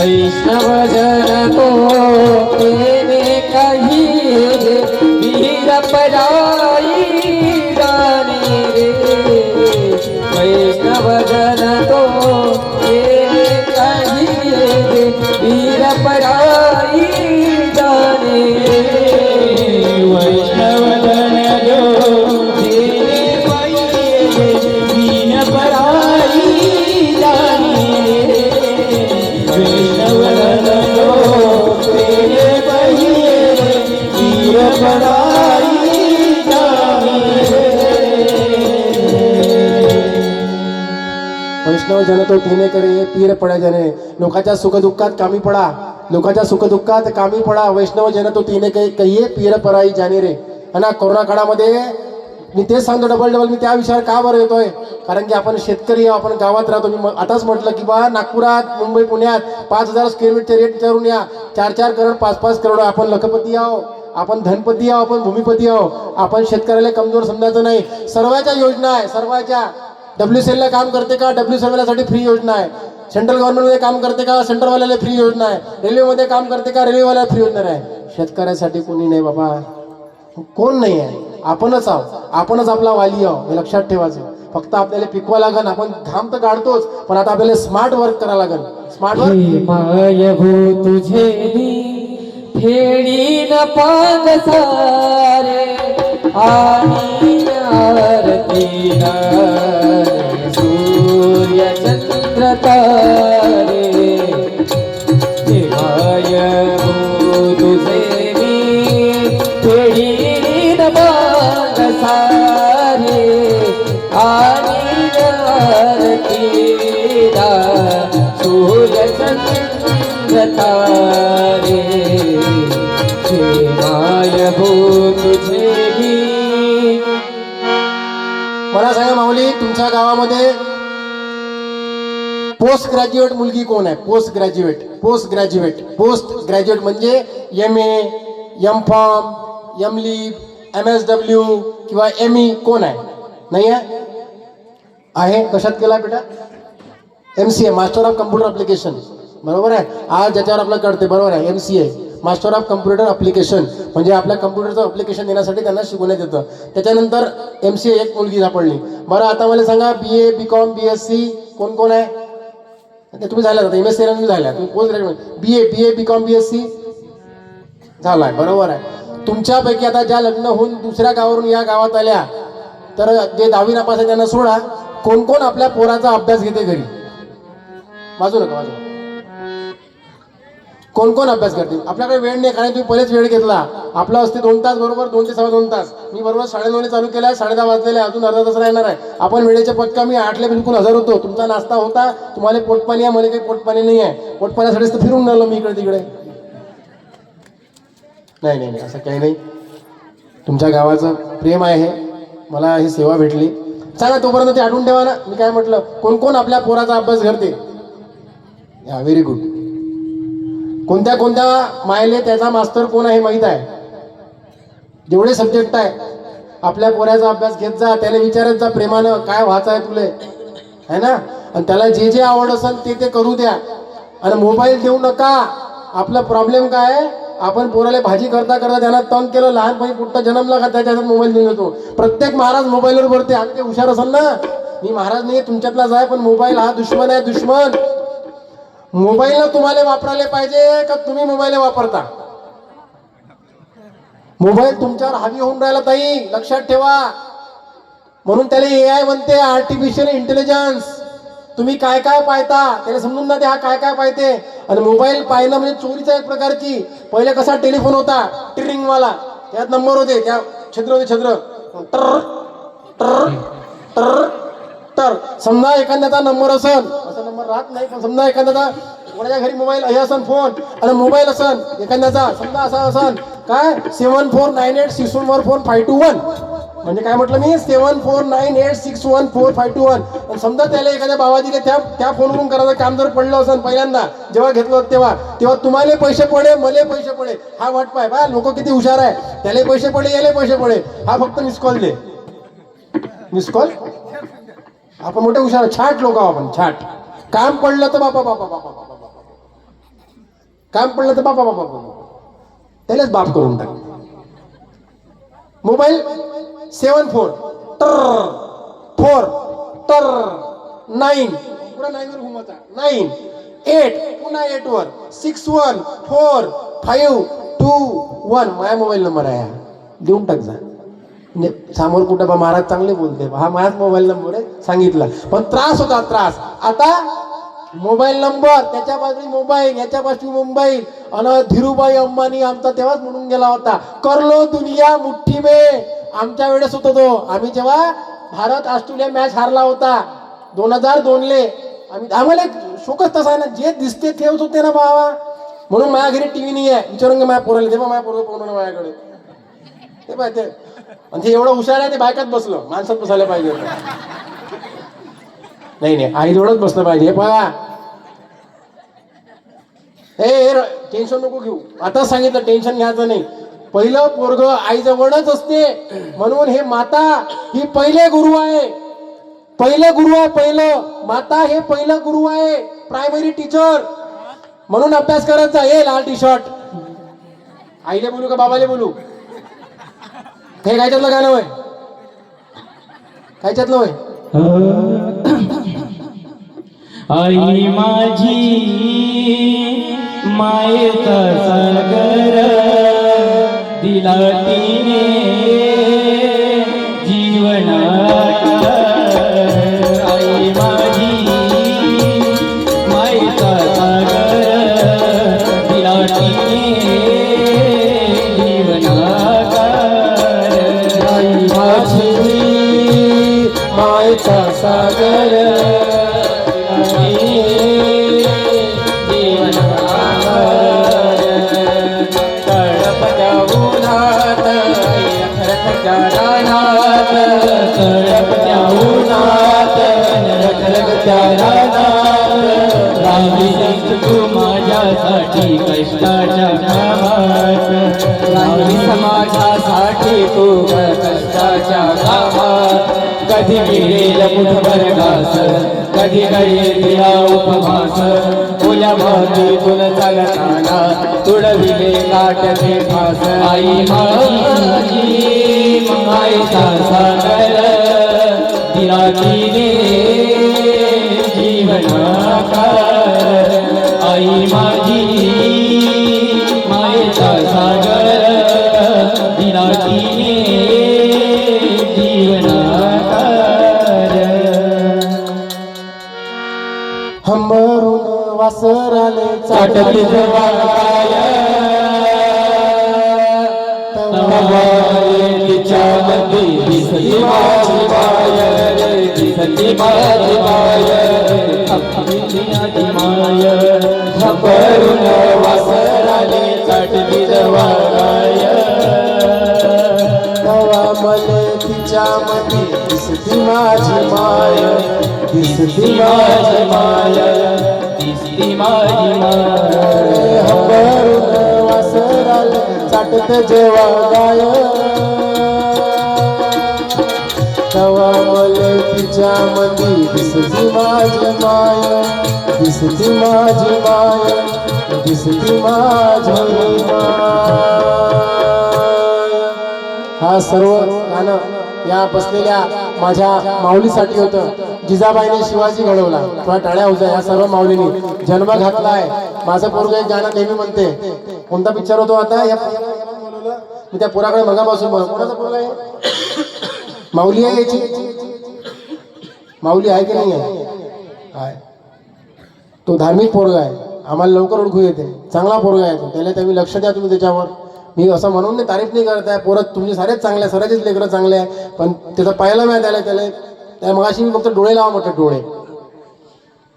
वैष्णवजन तो तेने कहिए वीर पराई जाने रे। वैष्णवजन तो तेने कहिए वीर पराई जाने रे। वैष्णवजन जो तेरे कहिए वीर पराई जाने रे। वैष्णवजन जो तेरे कहिए वीर पराई जाने वैष्णव जन तो तिने करे पीर पडा जने. लोकांच्या सुखदुःखात कामी पडा, लोकांच्या सुखदुःखात कामी पडा. वैष्णव जन तो तिने कहिये पीर पराई जाणे रे. आणि कोरोना काळामध्ये मी तेच सांगतो डबल मी त्या विषयावर का बरं येतोय, कारण की आपण शेतकरी आहोत, आपण गावात राहतो. मी आताच म्हटलं की बा नागपुरात, मुंबई, पुण्यात 5,000 स्क्वेअर फीटचे रेट विचारून या. 4-4 करोड 5-5 करोड. आपण लखपती आहो, आपण धनपती आहो, आपण भूमिपती आहो. आपण शेतकऱ्याला कमजोर समजायचं नाही. सर्वांच्या योजना आहे, सर्वांच्या. WCL काम करते का, WCL साठी फ्री योजना आहे. सेंट्रल गव्हर्नमेंटमध्ये काम करते का, सेंट्रलवाल्याला फ्री योजना आहे. रेल्वेमध्ये काम करते का, रेल्वेवाल्याला फ्री योजना आहे. शेतकऱ्यासाठी कोणी नाही बाबा, कोण नाही आहे. आपणच आहोत, आपणच आपला वाली आहो, हे लक्षात ठेवायचं. फक्त आपल्याला पिकवा लागन. आपण घाम तर काढतोच, पण आता आपल्याला स्मार्ट वर्क करावं लागेल. Smart work. माय भू तुझे दी फेडी न पांग सारे आणि आरती सूर्य चंद्र तारे. माय भू तुझे दी फेडी न पांग सारे आणि आरती सूर्य चंद्र तारे. माय भू तुझे भी. मला सांगा माऊली, तुमच्या गावामध्ये पोस्ट ग्रॅज्युएट मुलगी कोण आहे? Post graduate, post graduate, post graduate म्हणजे MA, M.Pharm, M.Lib, MSW किंवा ME कोण आहे? नाही आहे? आहे. कशात केला बेटा? MCA, master of computer application. बरोबर आहे. आज ज्याच्यावर आपलं कळते, बरोबर आहे. MCA, master of computer application, म्हणजे आपल्या कम्प्युटरचं ॲप्लिकेशन देण्यासाठी त्यांना शिकवण्यात येतं. त्याच्यानंतर MCA एक मुलगी सापडली. बरं, आता मला सांगा BA, BCom, BSc कोण कोण आहे? तुम्ही झाला आता MSc तुम्ही झाला, तुम्ही post graduate. BA, BCom, BSc झालाय. बरोबर आहे. तुमच्यापैकी आता ज्या लग्न होऊन दुसऱ्या गावावरून या गावात आल्या, तर जे 10वी नापास आहे त्यांना सोडा. कोण कोण आपल्या पोराचा अभ्यास घेते घरी? वाजू नका, वाजू. कोण कोण अभ्यास करते? आपल्याकडे वेळ नाही, कारण तुम्ही पहिलेच वेळ घेतला. आपला असते 2 तास, बरोबर 2 ते 2.25 तास. मी बरोबर 9:30 चालू केला आहे, 10:30 वाजलेले, अजून अर्धा तास राहणार आहे. आपण वेळेच्या पक्का मी 8ला बिलकुल हजर होतो. तुमचा नाश्ता होता, तुम्हाला पोटपाणी आहे, मला काही पोटपाणी नाही आहे. पोटपाण्यासाठीच तर फिरून राहिलो मी इकडे तिकडे. नाही नाही नाही, असं काही नाही. तुमच्या गावाचं प्रेम आहे, मला ही सेवा भेटली. सांगा तोपर्यंत ते आठवून ठेवा ना. मी काय म्हटलं, कोण कोण आपल्या पोराचा अभ्यास करते? या व्हेरी गुड. कोणत्या कोणत्या मायले त्याचा मास्तर कोण आहे माहीत आहे? जेवढे सब्जेक्ट आहे आपल्या पोराचा अभ्यास घेत जा, त्याला विचारत जा प्रेमानं, काय व्हायचं आहे तुले, है ना. आणि त्याला जे जे आवड असेल ते ते करू द्या. आणि मोबाईल देऊ नका. आपला प्रॉब्लेम काय आहे, आपण पोराला भाजी करता करता त्यांना तंग केलं, लहानपणी पुट्टा जन्मला का त्याच्या हातात मोबाईल देऊन देतो. प्रत्येक महाराज मोबाईलवर बोलते. आणि ते हुशार असेल ना, मी महाराज नाही तुमच्यातलाच आहे, पण मोबाईल हा दुश्मन आहे, दुश्मन. मोबाईल तुम्हाला वापरायला पाहिजे का तुम्ही मोबाईल वापरता? मोबाईल तुमच्यावर हावी होऊन राहिला ताई, लक्षात ठेवा. म्हणून त्याला AI म्हणते, आर्टिफिशियल इंटेलिजन्स. तुम्ही काय काय पाहता त्याला समजून ना, हा काय काय पाहते. आणि मोबाईल पाहणं म्हणजे चोरीचा एक प्रकारची. पहिले कसा टेलिफोन होता, टिरिंग वाला, त्यात नंबर होते, त्या छद्र होते, छद्र, टर टर टर टर. समजा एखाद्याचा नंबर असन, असा नंबर राहत नाही, पण समजा एखाद्याचा कोणाच्या घरी मोबाईल हे असन फोन, आणि मोबाईल असन एखाद्याचा समजा असा असन काय 7498614521. म्हणजे काय म्हटलं मी, 7498614521. आणि समजा त्याला एखाद्या भावाजीला त्या फोनवरून करायचं काम जर पडलं असेल पहिल्यांदा जेव्हा घेतलं तेव्हा तुम्हाला पैसे पडे, मले पैसे पडे. हा वाट पाय बा, लोक किती हुशार आहे. त्याला पैसे पडे, याले पैसे पडे. हा फक्त मिस कॉल दे, मिस कॉल. आपण मोठे हुशार, छाट लोक आपण, छाट. काम पडलं तर बापा बापा बापा बापा. काम पडलं तर बापा बापा बोलू, त्यालाच बाप करून टाक. मोबाईल 74 टर 4 टर 9 पुन्हा 9 वर घुमवता 9 8 पुन्हा 8 वर 6 1 4 5 2 1 माझा मोबाईल नंबर आहे हा, देऊन टाक जा. समोर कुठं बा महाराज चांगले बोलते, हा माझाच मोबाईल नंबर आहे सांगितला. पण त्रास होता त्रास. आता मोबाईल नंबर, त्याच्या बाजू मोबाईल, याच्या बाजू मोबाईल. आणि धीरूभाई अंबानी आमचा तेव्हाच म्हणून गेला होता, करलो दुनिया मुठ्ठी में. आमच्या वेळेस होतो तो, आम्ही जेव्हा भारत ऑस्ट्रेलिया मॅच हारला होता 2002ले, आम्हाला शोकच तसा आहे ना, जे दिसते तेच होते ना बाबा. म्हणून माझ्या घरी टीव्ही नाही आहे, विचारून घे माझ्या पोराला, तेव्हा माझ्या पोरं पाहून माझ्याकडे ते पाहिजे. आणि ते एवढं हुशार आहे, ते बायकात बसलं, माणसात बसायला पाहिजे होतं. नाही आई जवळच बसलं पाहिजे. हे बघा, हे टेन्शन नको घेऊ, आता सांगितलं टेन्शन घ्यायचं नाही. पहिलं पोरग आईजवळच असते, म्हणून हे माता ही पहिले गुरु आहे. पहिलं गुरु आहे, पहिलं माता हे पहिलं गुरु आहे, प्रायमरी टीचर. म्हणून अभ्यास करायचा. हे लाल टी शर्ट आईले बोलू का बाबाले बोलू? हे कायच्यातलं गाणं होय? कायच्यातलं होय? आई माझी मायेचा सागर दिला तिने जीवनात. आई माझी मायेचा सागर दिला तिने जीवनात. आई माझी मायेचा सागर तू माझ्यासाठी कष्टाच्या कामात, समाजासाठी तू कष्टाच्या कामात. कधी मिळेल मुठभर घास, कधी कळेल तिला उपवास. तुझ्या भोवतीतून चालताना तुडविले काट्याचे फास. आई माझी मायेचा सागर दिला तिने जीवनाकार. आई माझी मायेचा सागर दिला तिने जीवनाकार. हंबरून वासराले चाटली जवाय तिच्या मध्ये दिसली माझी माय, दिसली माझी माय, माय. हंबरून वासराले चाटली जवाय तवा मले तिच्या मध्ये दिसती माझी माय, दिसती माझी माय. दिसती माझी माय. हंबरून वासराले चाटत जेव्हा गाय, तवा मले तिच्या मध्ये दिसती माझी माय, दिसती माझी माय, दिसती माझी माय. हा सर्व गाणं या बसलेल्या माझ्या माऊलीसाठी होतं. जिजाबाईने शिवाजी घडवला, थोडा टाळ्या होत्या या सर्व माऊलींनी जन्म घातला आहे. माझं पोरग एक गाणं नेहमी म्हणते, कोणता पिक्चर होतो आता या मी त्या पोराकडे मगापासून कोणाचा पोरगा आहे? माऊली आहे याची, माऊली आहे की नाही आहे? तो धार्मिक पोरगा आहे, आम्हाला लवकर ओळखू येते, चांगला पोरगा आहे तो. त्याला तुम्ही लक्ष द्या तुम्ही त्याच्यावर. मी असं म्हणून नाही तारीफ नाही करत आहे, पोरं तुमचे सारेच चांगले आहे, सराचेच लेकरं चांगले आहे. पण त्याचं पाहायला नाही त्याला त्या मगाशी मी फक्त डोळे लावा म्हटलं, डोळे.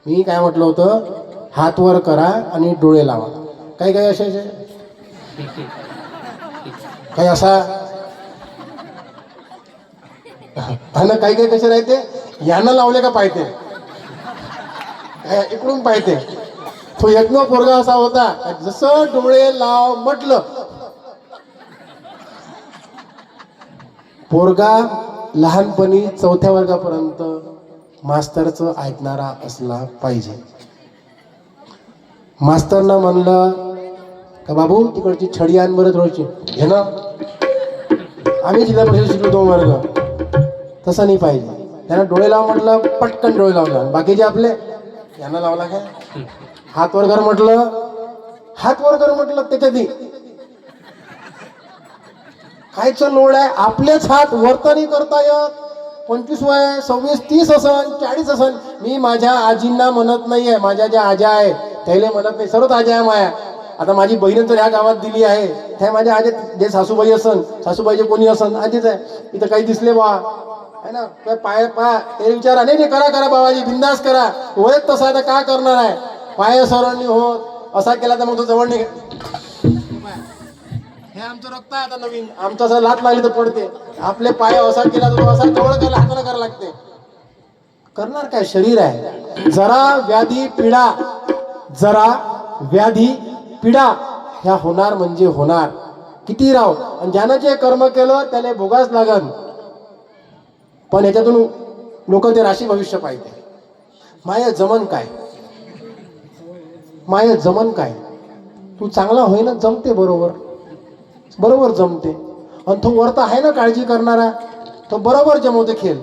मी काय म्हटलं होतं, हात वर करा आणि डोळे लावा. काही काही असे काही असा आणि काही काही कसे राहते, यानं लावले का पाहते, इकडून पाहते. तो एकनो पोरगा असा होता, जसं डोळे लाव म्हटलं, पोरगा लहानपणी 4थ्या वर्गापर्यंत मास्तरचं ऐकणारा असला पाहिजे. मास्तरनं म्हणलं का बाबू तिकडची छडी आण बरं थोडीशी हे ना. आम्ही जिल्हा परिषद शिकलो 2 वर्ग. तसं नाही पाहिजे. त्यांना डोळे लाव म्हटलं पटकन डोळे लावला. बाकीचे आपले यांना लावला काय, हात वर कर म्हटलं हात वर कर म्हटलं त्याच्यात कायचं लोड आहे. आपलेच हात वरता नाही करता येत. 25 वय 26 30 असन 40 असन. मी माझ्या आजींना म्हणत नाहीये, माझ्या ज्या आज्या आहे त्याला म्हणत नाही, सर्वच आज्या आहे माया. आता माझी बहीण तर ह्या गावात दिली आहे, त्या माझ्या आजी जे सासूबाई असन, सासूबाईचे कोणी असन आजीच आहे. इथं काही दिसले बा है ना, पाय पा ते विचारा नाही नाही करा करा बाबाजी बिंदास करा. वयच तसं आता काय करणार आहे. पाय सरळ होत असा केला तर मग तो जवळ नाही. हे आमचं रक्त आहे आता नवीन. आमचं असं लात लागली तर पडते. आपले पाय असा केला तर असा जवळ करायला हाताने करायला लागते. करणार काय, शरीर आहे. जरा व्याधी पीडा ह्या होणार म्हणजे होणार. किती राव, आणि ज्यानं जे कर्म केलं त्याला भोगाच लागन. पण ह्याच्यातून लोक ते राशी भविष्य पाहिजे. माया जमन काय, तू चांगला होय ना, जमते बरोबर जमते. आणि तो वरता आहे ना काळजी करणारा, तो बरोबर जमवते खेळ.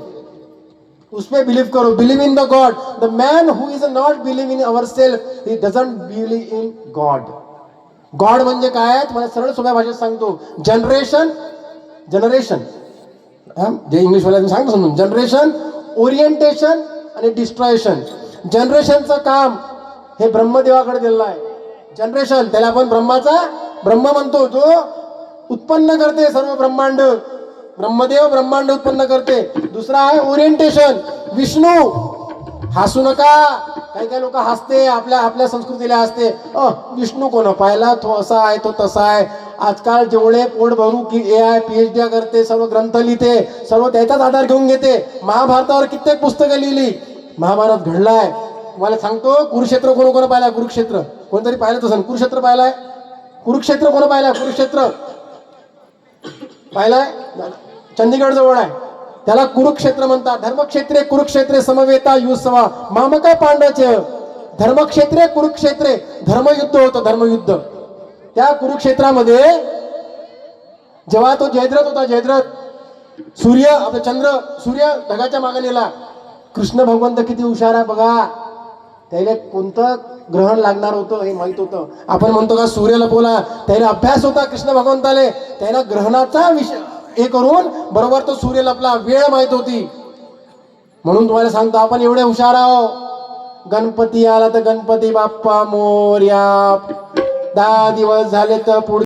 उसमें बिलीव करो. Believe in the God. The man who is not believe in our self he doesn't believe in God. God म्हणजे काय, तुम्हाला सरळ सोप्या भाषेत सांगतो. जनरेशन जे इंग्लिश वाल्याने सांगतो समजून. जनरेशन, ओरिएंटेशन आणि डिस्ट्रॉयशन. जनरेशनचं काम हे ब्रह्मदेवाकडे दिलेलं आहे. जनरेशन त्याला आपण ब्रह्म म्हणतो, जो उत्पन्न करते सर्व ब्रह्मांड. ब्रह्मदेव ब्रह्मांड उत्पन्न करते. दुसरा आहे ओरिएंटेशन, विष्णू. हसू नका, काही लोक हसते, आपल्या संस्कृतीला हसते. विष्णू कोण पाहिला, तो असा आहे तो तसा आहे. आजकाल जेवढे पोट भरू की AI PhD करते, सर्व ग्रंथ लिहिते, सर्व त्याचाच आधार घेऊन घेते. महाभारतावर कित्येक पुस्तकं लिहिली. महाभारत घडलाय. तुम्हाला सांगतो, कुरुक्षेत्र कोण पाहिलाय. कुरुक्षेत्र कोणतरी पाहिलं तसं. कुरुक्षेत्र पाहिलाय. कुरुक्षेत्र कोण पाहिलाय. कुरुक्षेत्र पाहिलाय, चंदीगड जवळ आहे. त्याला कुरुक्षेत्र म्हणतात. धर्मक्षेत्रे कुरुक्षेत्रे समवेता युसवा मामका पांडवचे. धर्मक्षेत्रे कुरुक्षेत्रे, धर्मयुद्ध होतं. धर्मयुद्ध त्या कुरुक्षेत्रामध्ये जेव्हा तो जयद्रथ होता, सूर्य ढगाच्या मागे नेला. कृष्ण भगवंत किती हुशार आहे बघा. त्याला कोणतं ग्रहण लागणार होतं हे माहित होतं. आपण म्हणतो का सूर्य लपवला, त्याला अभ्यास होता कृष्ण भगवंताले. त्याला ग्रहणाचा विषय हे करून बरोबर तो सूर्य लपला. वेळ माहित होती. म्हणून तुम्हाला सांगतो, आपण एवढे हुशार आहो. गणपती आला तर गणपती बाप्पा मोरया. 10 दिवस झाले तर पुढे